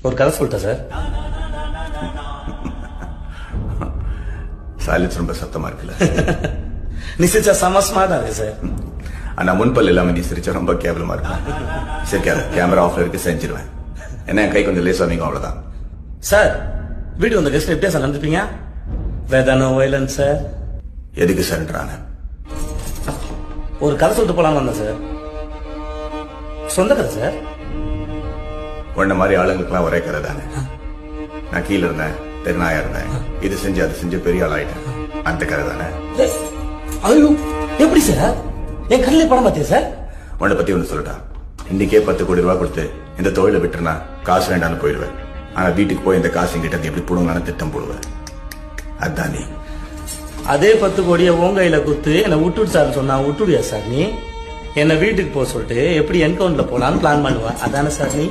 ஒரு கதை சொல்லிட்டா சார். சைலன்ஸ் ரொம்ப சத்தமா இருக்குல்ல. நீ சிரிச்சா சமஸ்மாதான் இருக்கு சார். ஆனா முன்பல் இல்லாம நீ சிரிச்சா ரொம்ப கேவலமா இருக்கும். சரி, கேமரா ஆஃப்ல இருக்கு, செஞ்சிருவேன். என்ன கை கொஞ்சம் லேசா வைங்க, அவ்வளவுதான். சார் வீடு வந்த கெஸ்ட் எப்படியா சார் நடந்துப்பீங்க? வேதானோ வயலன்ஸ் சார். எதுக்கு சார்ன்றாங்க? ஒரு கதை சொல்லிட்டு போலான்னு வந்தேன் சார். சொந்த கதை சார். உன்ன மாதிரி ஆளுங்களுக்குலாம் ஒரே கதை தானே. நான் கீழே இருந்தேன், தெருநாயா இருந்தேன், இது செஞ்சு அது செஞ்சு பெரிய ஆள் ஆயிட்டேன். அந்த கதை தானே. ஐயோ எப்படி சார்? என் கண்ணிலே படம் பார்த்தியா சார்? உன்னை பத்தி ஒண்ணு சொல்லிட்டா. இன்னைக்கே 10 கோடி ரூபாய் கொடுத்து இந்த தொழிலை விட்டுருனா காசு வேண்டாம்னு போயிடுவேன். ஆனா வீட்டுக்கு போய் இந்த காசு கிட்ட எப்படி போடுங்கன்னு திட்டம் போடுவேன். அதான் நீ. அதே 10 கோடியை உங்க கையில குத்து என்ன விட்டுடு சார் சொன்னா விட்டுடுயா சார்? நீ என்ன வீட்டுக்கு போக சொல்லிட்டு எப்படி என்கவுண்டர்ல போலான்னு பிளான் பண்ணுவேன். அதானே சார் நீ?